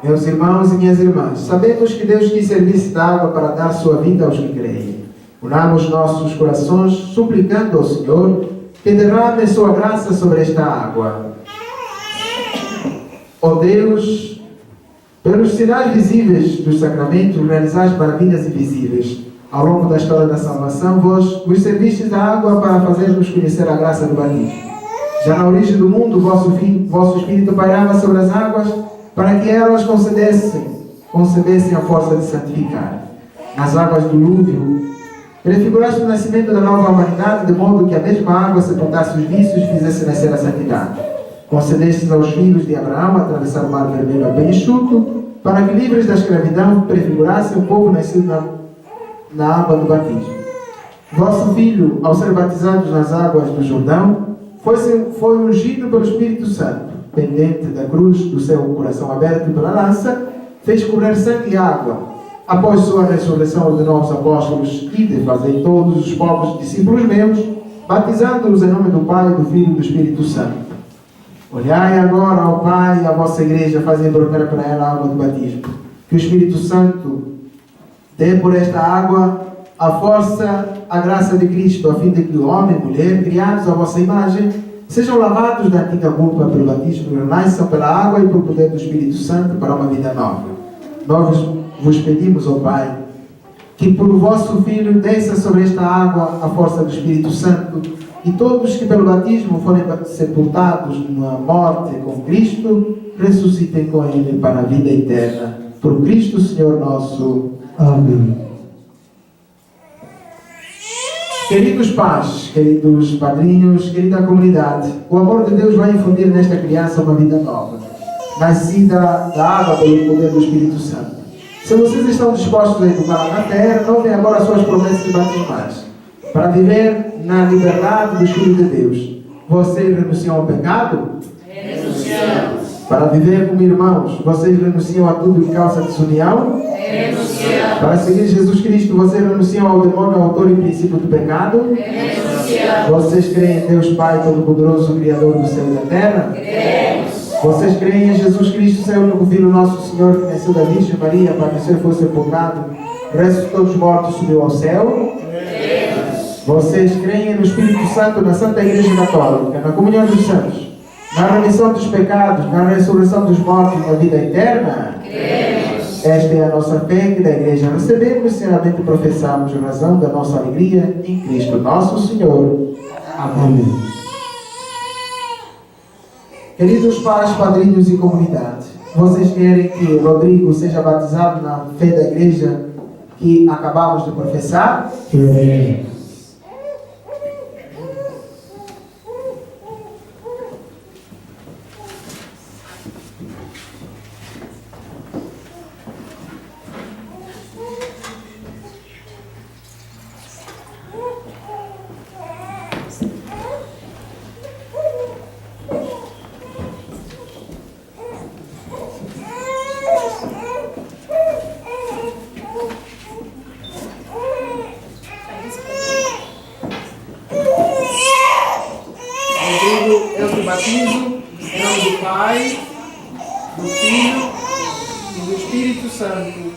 Speaker 4: Meus irmãos e minhas irmãs, sabemos que Deus quis servir-se da água para dar sua vida aos que creem. Unamos nossos corações, suplicando ao Senhor que derrame sua graça sobre esta água. Ó Deus, pelos sinais visíveis dos sacramentos realizados maravilhas invisíveis, ao longo da história da salvação, vos servistes da água para fazer-nos conhecer a graça do batismo. Já na origem do mundo, vosso Espírito pairava sobre as águas para que elas concedessem a força de santificar. Nas águas do dilúvio, prefiguraste o nascimento da nova humanidade, de modo que a mesma água sepultasse os vícios e fizesse nascer a santidade. Concedestes aos filhos de Abraão atravessar o mar vermelho a pé enxuto, para que, livres da escravidão, prefigurassem o povo nascido na água do batismo. Vosso Filho, ao ser batizado nas águas do Jordão, foi ungido pelo Espírito Santo. Pendente da cruz do seu coração aberto pela lança, fez correr sangue e água. Após sua ressurreição, ordenou aos apóstolos: ide, fazei todos os povos discípulos meus, batizando-os em nome do Pai, do Filho e do Espírito Santo. Olhai agora ao Pai e à vossa igreja, fazei brotar para ela a água do batismo. Que o Espírito Santo dê por esta água a força, a graça de Cristo, a fim de que o homem e mulher, criados à vossa imagem, sejam lavados da antiga culpa pelo batismo e renasçam pela água e pelo poder do Espírito Santo para uma vida nova. Nós vos pedimos, ó Pai, que por vosso Filho desça sobre esta água a força do Espírito Santo e todos que pelo batismo forem sepultados na morte com Cristo, ressuscitem com Ele para a vida eterna. Por Cristo Senhor nosso.
Speaker 2: Amém.
Speaker 4: Queridos pais, queridos padrinhos, querida comunidade, o amor de Deus vai infundir nesta criança uma vida nova, nascida da água pelo poder do Espírito Santo. Se vocês estão dispostos a educá-la na terra, ouvem agora as suas promessas batismais, para viver na liberdade dos filhos de Deus. Vocês renunciam ao pecado?
Speaker 3: Renunciamos.
Speaker 4: Para viver como irmãos, vocês renunciam a tudo que causa desunião?
Speaker 3: Renunciamos.
Speaker 4: Para seguir Jesus Cristo, vocês renunciam ao demônio, autor e princípio do pecado?
Speaker 3: Renunciamos.
Speaker 4: Vocês creem em Deus Pai Todo-Poderoso, Criador do céu e da terra?
Speaker 3: Cremos.
Speaker 4: Vocês creem em Jesus Cristo, seu único Filho, nosso Senhor, que nasceu da Virgem Maria, padeceu, foi sepultado, ressuscitou dos mortos, subiu ao céu?
Speaker 3: Cremos.
Speaker 4: Vocês creem no Espírito Santo, na Santa Igreja Católica, na comunhão dos santos, na remissão dos pecados, na ressurreição dos mortos e na vida eterna?
Speaker 3: Cremos.
Speaker 4: Esta é a nossa fé que da Igreja recebemos e sinceramente professamos, razão da nossa alegria em Cristo nosso Senhor. Amém. Queridos pais, padrinhos e comunidade, vocês querem que Rodrigo seja batizado na fé da Igreja que acabamos de professar?
Speaker 2: Queremos.
Speaker 4: batizo, em nome do Pai, do Filho e do Espírito Santo.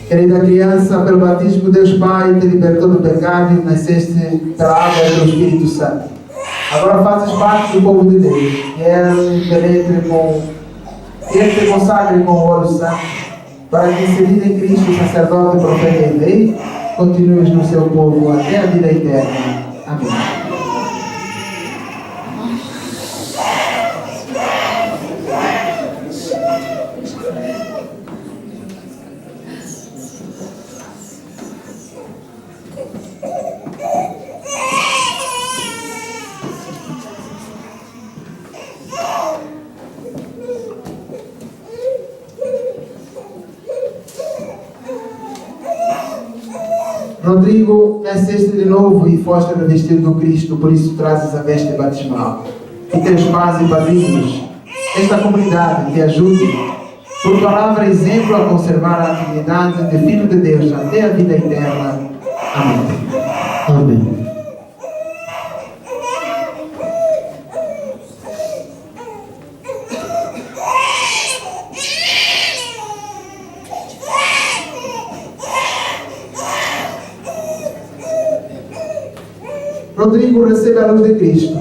Speaker 4: Querida criança, pelo batismo Deus Pai te libertou do pecado e nasceste pela água e pelo Espírito Santo. Agora fazes parte do povo de Deus. E Ele te consagre com o óleo santo, para que, inserido em Cristo, sacerdote, profeta e rei, continues no seu povo até a vida eterna. Amém. Rodrigo, nasceste de novo e foste revestido do Cristo, por isso trazes a veste batismal. Que teus pais e padrinhos, esta comunidade te ajude, por palavra e exemplo, a conservar a dignidade de Filho de Deus até a vida eterna. Amém.
Speaker 2: Amém.
Speaker 4: Rodrigo, recebe a luz de Cristo.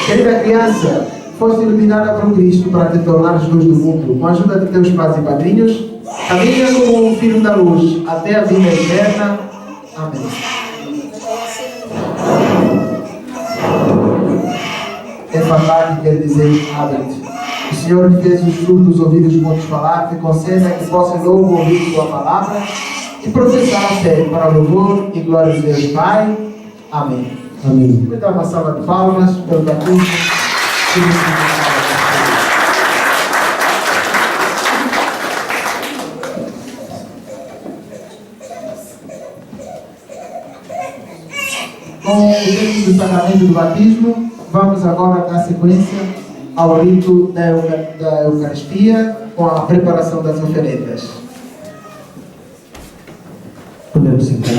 Speaker 4: Querida criança, foste iluminada por Cristo para te tornares luz do mundo. Com a ajuda de teus pais e padrinhos, caminha como um filho da luz até a vida eterna. Amém. É falar que quer dizer abre-te. O Senhor que fez os surdos ouvidos muitos falar, te conceda que possa logo ouvir sua palavra e professar a fé para o louvor e glória de Deus Pai. Amém.
Speaker 2: Amém.
Speaker 4: Vou dar uma salva de palmas pelo batismo. Com o rito do sacramento do batismo, vamos agora dar sequência ao rito da Eucaristia com a preparação das oferendas.
Speaker 2: Podemos sentar.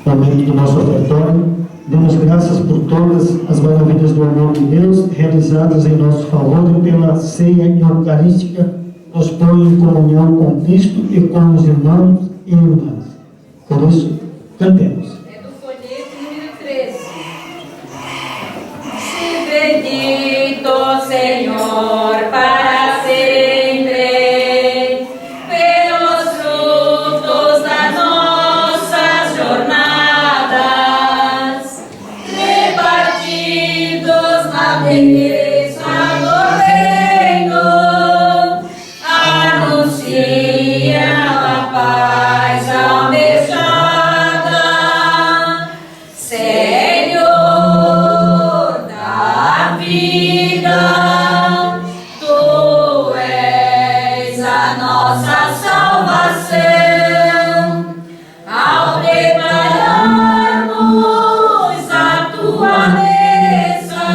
Speaker 2: No momento do nosso ofertório, damos graças por todas as maravilhas do amor de Deus realizadas em nosso favor e pela ceia eucarística nos põe em comunhão com Cristo e com os irmãos e irmãs. Por isso, cantemos.
Speaker 3: É do folheto número 13. Se bendito, Senhor, para sempre, pelos frutos das nossas jornadas, repartidos na beleza do reino, anuncia a paz almejada. Senhor da vida, Tu és a nossa salvação. Ao prepararmos a Tua mesa,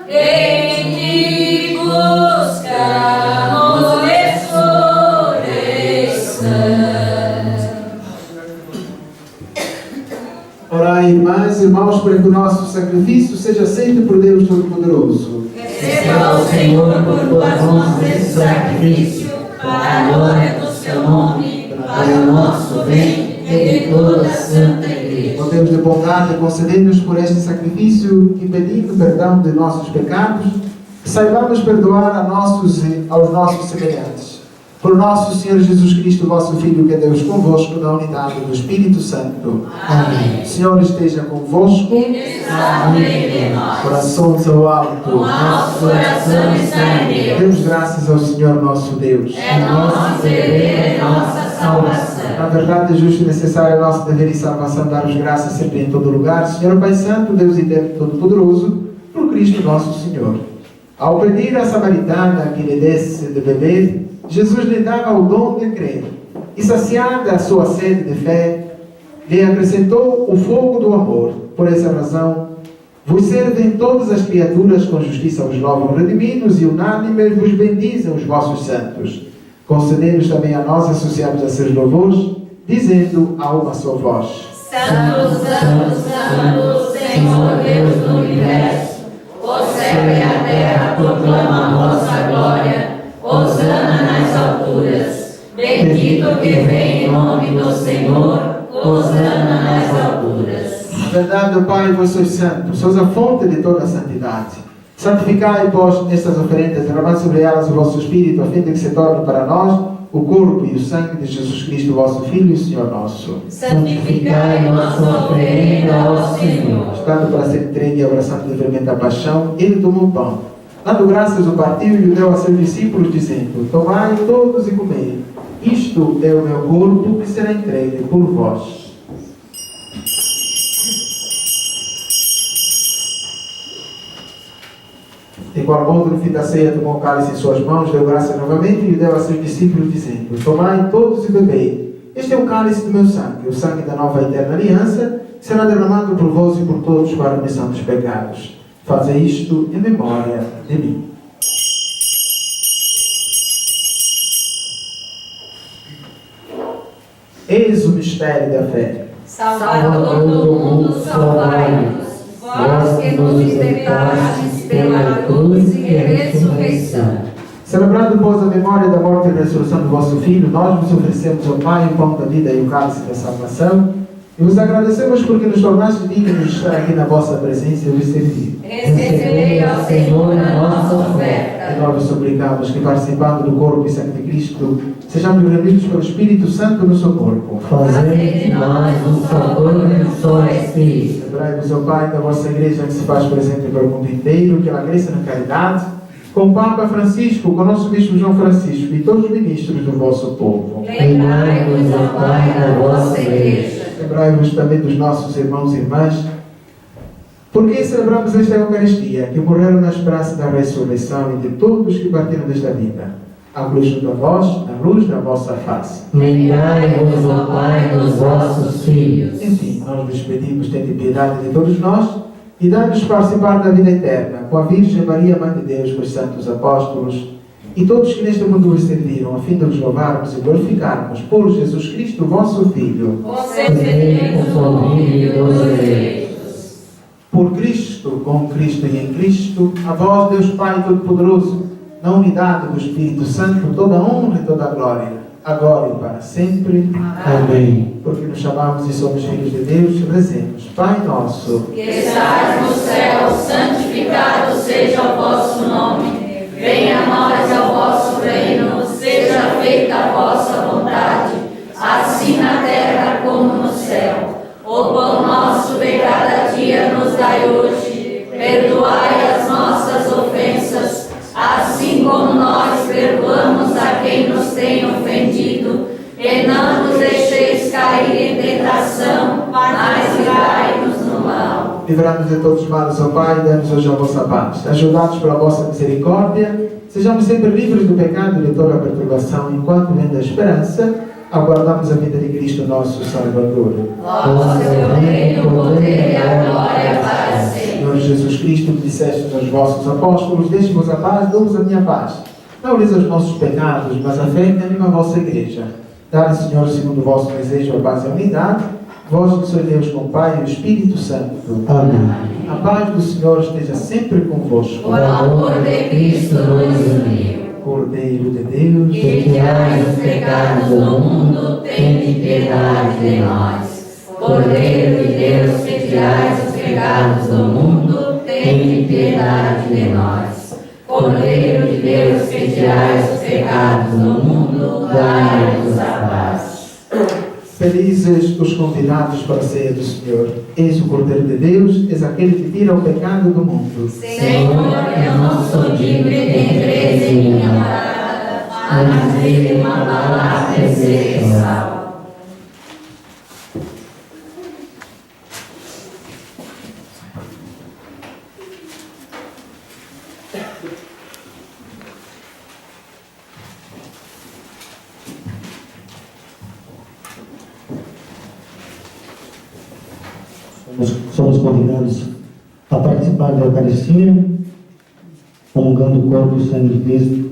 Speaker 3: em Ti buscamos ressurreição.
Speaker 4: Orai, irmãs e irmãos, para que o nosso sacrifício seja aceito por Deus Todo-Poderoso.
Speaker 3: Receba o Senhor por tuas mãos esse sacrifício, para a glória do seu nome, para o nosso bem e de toda a Santa Igreja.
Speaker 4: Ó Deus de bondade, concedei-nos por este sacrifício e pedindo perdão de nossos pecados, que saibamos perdoar aos nossos semelhantes. Por nosso Senhor Jesus Cristo, vosso Filho, que é Deus convosco, na unidade do Espírito Santo.
Speaker 3: Amém.
Speaker 4: O Senhor esteja convosco.
Speaker 3: Está no meio de nós.
Speaker 4: Corações ao alto.
Speaker 3: O nosso coração está em Deus.
Speaker 4: Demos graças ao Senhor nosso Deus.
Speaker 3: É nosso dever e nossa salvação.
Speaker 4: Na verdade, é justo e necessário nosso dever e salvação dar-vos graças sempre em todo lugar. Senhor Pai Santo, Deus eterno e todo-poderoso, por Cristo nosso Senhor. Ao pedir à samaritana que lhe desse de beber, Jesus lhe dava o dom de crer. E saciada a sua sede de fé, lhe acrescentou o fogo do amor. Por essa razão, vos servem todas as criaturas com justiça vos louvam redimidos e unânimes vos bendizem os vossos santos. Concedei-nos também a nós associarmos a seus louvores, dizendo a uma só voz:
Speaker 3: Santo, Santo, Santo, Senhor Deus do Universo, o céu e a terra proclamam a vossa glória. Hosana nas alturas. Bendito que vem em nome do Senhor. Hosana nas alturas.
Speaker 4: Verdade, ó Pai, vós sois santos, sois a fonte de toda a santidade. Santificai, pois, estas oferendas, derramando sobre elas o vosso Espírito, a fim de que se torne para nós o corpo e o sangue de Jesus Cristo, vosso Filho e Senhor nosso.
Speaker 3: Santificai nossa oferenda ao Senhor.
Speaker 4: Estando para ser entregue e abraçando livremente a paixão, ele tomou o pão. Dando graças, o partiu e o deu a seus discípulos, dizendo: Tomai todos e comei. Isto é o meu corpo que será entregue por vós. De igual modo, no fim da ceia, tomou o cálice em suas mãos, deu graças novamente e o deu a seus discípulos, dizendo: Tomai todos e bebei. Este é o cálice do meu sangue, o sangue da nova e eterna aliança, que será derramado por vós e por todos para a remissão dos pecados. Fazei isto em memória de mim. Eis o mistério da fé.
Speaker 3: Salvador do mundo, salvai-nos. Vós que nos libertastes pela cruz e ressurreição.
Speaker 4: Celebrando, pois, a memória da morte e ressurreição do vosso Filho, nós vos oferecemos ao Pai o pão da vida e o cálice da salvação, e vos agradecemos porque nos tornaste dignos de estar aqui na vossa presença e vos servir.
Speaker 3: Recebei ao Senhor a nossa oferta.
Speaker 4: E nós vos suplicamos que, participando do corpo e sangue de Cristo, sejamos reunidos pelo Espírito Santo no seu corpo.
Speaker 3: Fazei de nós um Salvador e um só Espírito.
Speaker 4: Lembrai-vos, ó Pai, da vossa Igreja que se faz presente pelo mundo inteiro, que ela cresça na caridade, com o Papa Francisco, com o nosso Bispo João Francisco e todos os ministros do vosso povo.
Speaker 3: Lembrai-vos, ó Pai, da vossa Igreja.
Speaker 4: Lembrai-vos também dos nossos irmãos e irmãs, porque celebramos esta Eucaristia, que morreram na esperança da ressurreição e de todos que partiram desta vida. Acolhei junto a vós a luz da vossa face.
Speaker 3: Lembrai-vos, ó Pai, dos vossos filhos.
Speaker 4: Enfim, nós vos pedimos, tende piedade de todos nós e dá-nos participar da vida eterna com a Virgem Maria, Mãe de Deus, com os santos apóstolos e todos que neste mundo vos serviram, a fim de vos louvarmos e glorificarmos por Jesus Cristo, vosso Filho.
Speaker 3: Concedei-nos o Filho dos eleitos.
Speaker 4: Por Cristo, com Cristo e em Cristo, a vós, Deus Pai Todo-Poderoso, na unidade do Espírito Santo, toda a honra e toda a glória, agora e para sempre.
Speaker 6: Amém.
Speaker 4: Porque nos chamamos e somos filhos de Deus, rezemos. Pai nosso,
Speaker 3: Que estais no céu, santificado seja o vosso nome. Venha a nós o vosso reino, seja feita a vossa vontade, assim na terra como no céu. O pão nosso de cada dia nos dai hoje, perdoai as nossas ofensas, assim como nós perdoamos a quem nos tem ofendido, e não nos deixeis cair em tentação, mas livrai-nos no mal.
Speaker 4: livrai-nos de todos os males, ó Pai, e dai-nos hoje a vossa paz. Ajudados pela vossa misericórdia, sejamos sempre livres do pecado e de toda a perturbação, enquanto vem a esperança, aguardamos a vida de Cristo, nosso Salvador.
Speaker 3: Vosso reino, o poder e a glória para sempre.
Speaker 4: Senhor Jesus Cristo, que disseste aos vossos apóstolos: deixe-vos a paz, dou-vos a minha paz. Não olheis os nossos pecados, mas a fé que anima a vossa Igreja. Dá-lhe, Senhor, segundo o vosso desejo, a paz e a unidade, vós que sois Deus com o Pai e o Espírito Santo.
Speaker 6: Amém.
Speaker 4: A paz do Senhor esteja sempre convosco.
Speaker 3: O amor de Cristo nos uniu.
Speaker 4: Cordeiro de Deus,
Speaker 3: Que tirais os pecados do mundo, tende piedade de nós. Cordeiro de Deus, que tirais os pecados do mundo, tende piedade de nós. Cordeiro de Deus, que tirais os pecados do mundo, dai-nos a paz.
Speaker 4: felizes os convidados para a ceia do Senhor. Eis o Cordeiro de Deus, eis aquele que tira o pecado do mundo.
Speaker 3: Senhor, eu não sou digno de entreis em minha morada, mas dize uma palavra e serei salvo.
Speaker 2: convidamos a participar da Eucaristia, comungando o corpo e o sangue de Cristo,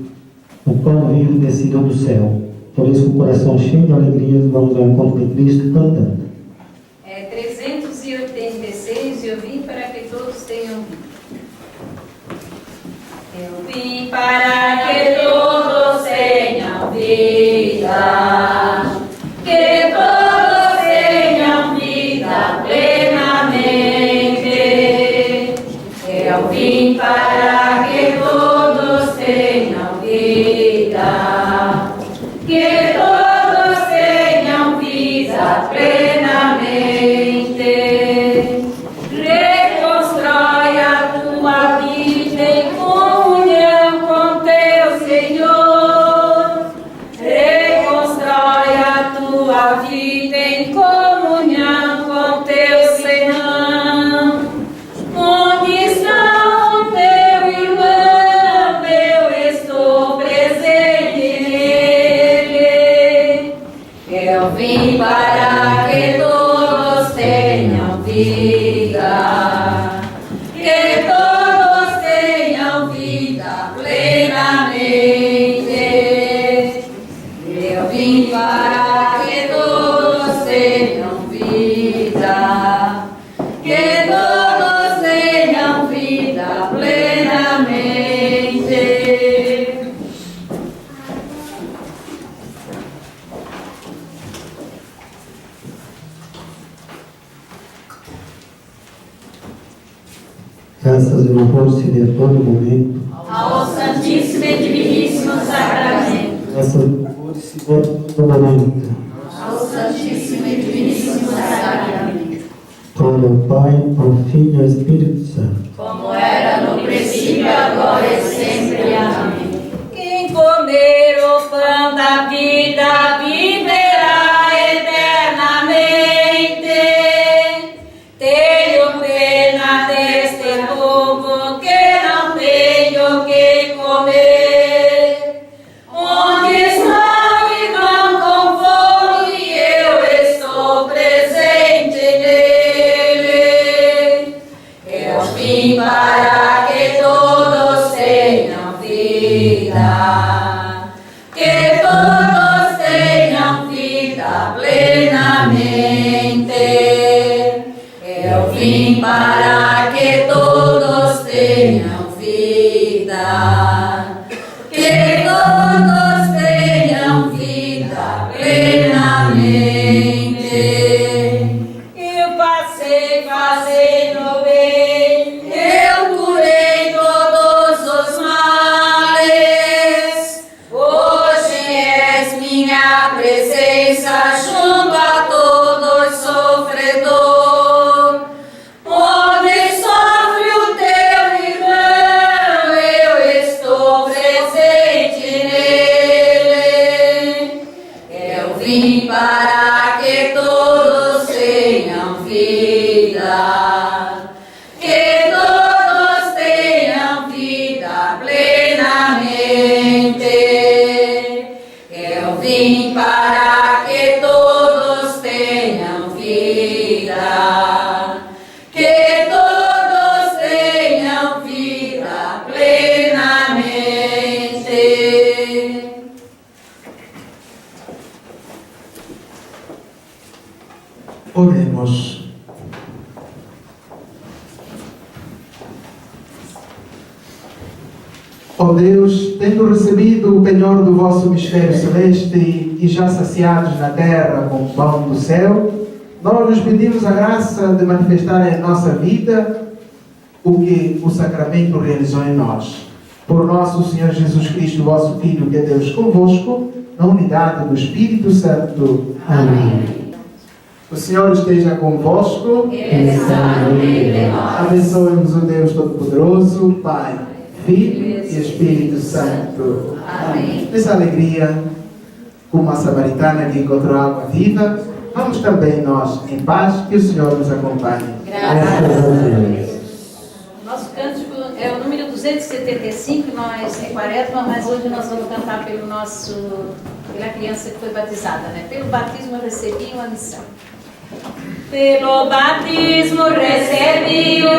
Speaker 2: o pão vivo descido do céu. Por isso, com o coração cheio de alegria, vamos ao encontro de Cristo cantando.
Speaker 3: 386, eu vim para que todos tenham vida. Eu vim para que todos tenham vida, que todos tenham vida plenamente. Eu vim para que todos tenham vida, que todos tenham vida plenamente. Reconstrói a tua vida em comunhão com teu Senhor. Reconstrói a tua vida em comunhão com teu Senhor. Onde está o teu irmão? Eu estou presente nele. Eu vim para que todos tenham vida, que todos tenham vida plenamente. Eu vim para que todos tenham vida, que todos tenham vida plenamente.
Speaker 2: Graças e louvor se dê a todo momento.
Speaker 3: Ao Santíssimo e Diviníssimo Sacramento.
Speaker 2: Graças e louvor se dê a todo momento.
Speaker 3: Ao Santíssimo e Diviníssimo Sacramento.
Speaker 2: Glória ao Pai, ao Filho e ao Espírito Santo.
Speaker 3: Como era no princípio, agora e sempre. Amém. Quem comer o pão da vida viverá eternamente. Tenho pena deste povo que não tem o que comer. Onde está o irmão com fome? Eu estou presente nele. Eu vim para que todos tenham vida, que todos tenham vida plenamente. Eu vim para que todos tenham vida, que todos tenham vida plenamente. Eu passei fazendo bem, eu curei todos os males. Hoje és minha presença junto a todos sofredor. Onde sofre o teu irmão, eu estou presente nele. Eu vim para que todos tenham vida, que todos tenham vida plenamente. Eu vim para que todos tenham vida, que todos tenham vida plenamente.
Speaker 4: Oremos. Ó Deus, tendo recebido o penhor do vosso mistério celeste e já saciados na terra com o pão do céu, nós vos pedimos a graça de manifestar em nossa vida o que o sacramento realizou em nós. Por nosso Senhor Jesus Cristo, vosso Filho, que é Deus convosco, na unidade do Espírito Santo. Amém. O Senhor esteja convosco. Abençoe-nos o Deus Todo-Poderoso, Pai, Filho e Espírito Santo.
Speaker 3: Amém.
Speaker 4: Nessa alegria, como a samaritana que encontrou água viva, vamos também nós em paz, que o Senhor nos acompanhe.
Speaker 3: Graças a Deus. Nosso cântico é o número 275, nós em Quaresma, mas hoje nós vamos cantar pela criança que foi batizada, né? Pelo batismo eu recebi uma missão. Pelo batismo recebi o